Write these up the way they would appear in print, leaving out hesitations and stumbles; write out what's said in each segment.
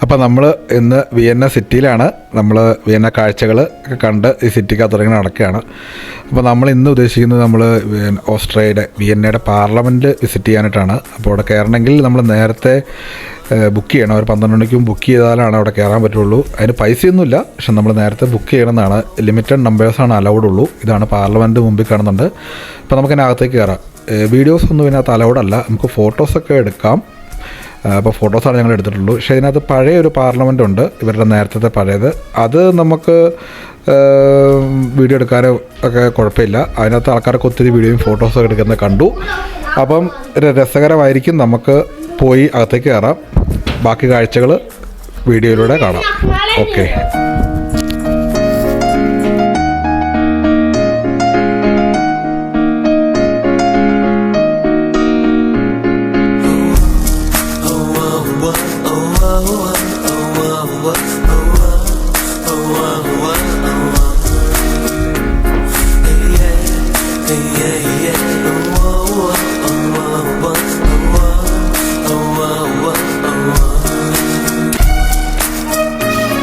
അപ്പോൾ നമ്മൾ ഇന്ന് വിയന്ന സിറ്റിയിലാണ്. നമ്മൾ വിയന്ന കാഴ്ചകൾ കണ്ട് ഈ സിറ്റിക്കകത്ത് ഇറങ്ങി നടക്കുകയാണ്. അപ്പോൾ നമ്മൾ ഇന്ന് ഉദ്ദേശിക്കുന്നത് നമ്മൾ ഓസ്ട്രിയയുടെ വിയന്നയുടെ പാർലമെൻറ്റ് വിസിറ്റ് ചെയ്യാനായിട്ടാണ്. അപ്പോൾ അവിടെ കയറണമെങ്കിൽ നമ്മൾ നേരത്തെ ബുക്ക് ചെയ്യണം. ഒരു 12 മണിക്കും ബുക്ക് ചെയ്താലാണ് അവിടെ കയറാൻ പറ്റുള്ളൂ. അതിന് പൈസയൊന്നുമില്ല, പക്ഷെ നമ്മൾ നേരത്തെ ബുക്ക് ചെയ്യണമെന്നാണ്. ലിമിറ്റഡ് നമ്പേഴ്സാണ് അലൗഡ് ഉള്ളൂ. ഇതാണ് പാർലമെൻറ്റ് മുമ്പിൽ കാണുന്നുണ്ട്. അപ്പോൾ നമുക്കതിനകത്തേക്ക് കയറാം. വീഡിയോസൊന്നും ഇതിനകത്ത് അലൗഡല്ല. നമുക്ക് ഫോട്ടോസൊക്കെ എടുക്കാം. അപ്പോൾ ഫോട്ടോസാണ് ഞങ്ങൾ എടുത്തിട്ടുള്ളൂ. പക്ഷേ ഇതിനകത്ത് പഴയ ഒരു പാർലമെൻ്റ് ഉണ്ട്, ഇവരുടെ നേരത്തെ പഴയത്. അത് നമുക്ക് വീഡിയോ എടുക്കാനോ ഒക്കെ കുഴപ്പമില്ല. അതിനകത്ത് ആൾക്കാർക്ക് ഒത്തിരി വീഡിയോയും ഫോട്ടോസൊക്കെ എടുക്കുന്നത് കണ്ടു. അപ്പം രസകരമായിരിക്കും. നമുക്ക് പോയി അകത്തേക്ക് കയറാം. ബാക്കി കാഴ്ചകൾ വീഡിയോയിലൂടെ കാണാം. ഓക്കെ.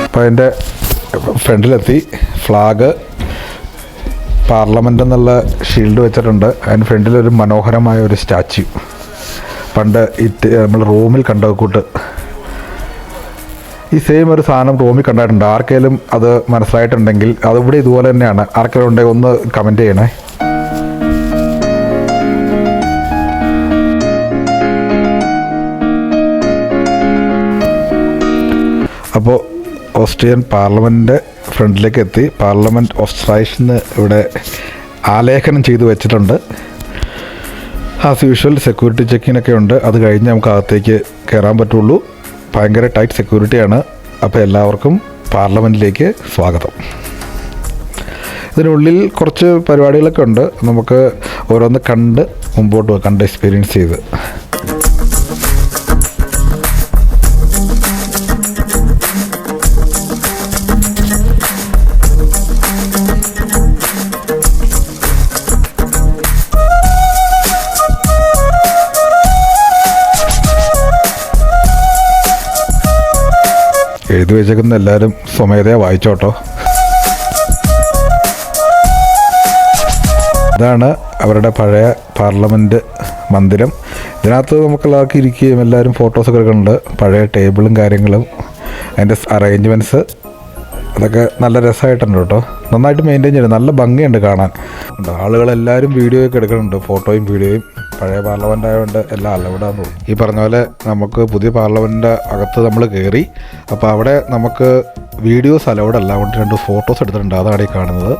അപ്പോൾ അതിൻ്റെ ഫ്രണ്ടിലെത്തി. ഫ്ലാഗ്, പാർലമെൻ്റ് എന്നുള്ള ഷീൽഡ് വെച്ചിട്ടുണ്ട്. അതിന് ഫ്രണ്ടിലൊരു മനോഹരമായ ഒരു സ്റ്റാച്യു. പണ്ട് നമ്മൾ റോമിൽ കണ്ട കൂട്ട് ഈ സെയിം ഒരു സാധനം റോമിൽ കണ്ടിട്ടുണ്ട്. ആർക്കെങ്കിലും അത് മനസ്സിലായിട്ടുണ്ടെങ്കിൽ അതിവിടെ ഇതുപോലെ തന്നെയാണ്. ആർക്കെങ്കിലും ഉണ്ടെങ്കിൽ ഒന്ന് കമൻറ്റ് ചെയ്യണേ. അപ്പോൾ ഓസ്ട്രിയൻ പാർലമെൻറ്റിൻ്റെ ഫ്രണ്ടിലേക്ക് എത്തി. പാർലമെൻറ്റ് ഓസ്ട്രൈഷെന്ന് ഇവിടെ ആലേഖനം ചെയ്ത് വെച്ചിട്ടുണ്ട്. ആസ് യൂഷ്വൽ സെക്യൂരിറ്റി ചെക്കിനൊക്കെ ഉണ്ട്. അത് കഴിഞ്ഞ് നമുക്ക് അകത്തേക്ക് കയറാൻ പറ്റുള്ളൂ. ഭയങ്കര ടൈറ്റ് സെക്യൂരിറ്റിയാണ്. അപ്പോൾ എല്ലാവർക്കും പാർലമെൻറ്റിലേക്ക് സ്വാഗതം. ഇതിനുള്ളിൽ കുറച്ച് പരിപാടികളൊക്കെ ഉണ്ട്. നമുക്ക് ഓരോന്ന് കണ്ട് മുമ്പോട്ട് കണ്ട് എക്സ്പീരിയൻസ് ചെയ്ത്. എഴുതി വെച്ചേക്കുന്ന എല്ലാവരും സ്വമേധയാ വായിച്ചോട്ടോ. ഇതാണ് അവരുടെ പഴയ പാർലമെൻറ്റ് മന്ദിരം. ഇതിനകത്ത് നമുക്കെല്ലാവർക്കും ഇരിക്കുകയും എല്ലാവരും ഫോട്ടോസൊക്കെ എടുക്കുന്നുണ്ട്. പഴയ ടേബിളും കാര്യങ്ങളും അതിൻ്റെ അറേഞ്ച്മെൻറ്റ്സ് അതൊക്കെ നല്ല രസമായിട്ടുണ്ട് കേട്ടോ. നന്നായിട്ട് മെയിൻറ്റെയിൻ ചെയ്യുന്നുണ്ട്. നല്ല ഭംഗിയുണ്ട് കാണാൻ. ആളുകളെല്ലാവരും വീഡിയോ ഒക്കെ എടുക്കുന്നുണ്ട്, ഫോട്ടോയും വീഡിയോയും. പഴയ പാർലമെൻ്റ് ആയതുകൊണ്ട് എല്ലാം അലൗഡാന്ന് തോന്നുന്നു. ഈ പറഞ്ഞ പോലെ നമുക്ക് പുതിയ പാർലമെൻറ്റിൻ്റെ അകത്ത് നമ്മൾ കയറി. അപ്പോൾ അവിടെ നമുക്ക് വീഡിയോസ് അലൗഡല്ല. അതുകൊണ്ട് 2 ഫോട്ടോസ് എടുത്തിട്ടുണ്ട്. അതാണ് ഈ കാണുന്നത്.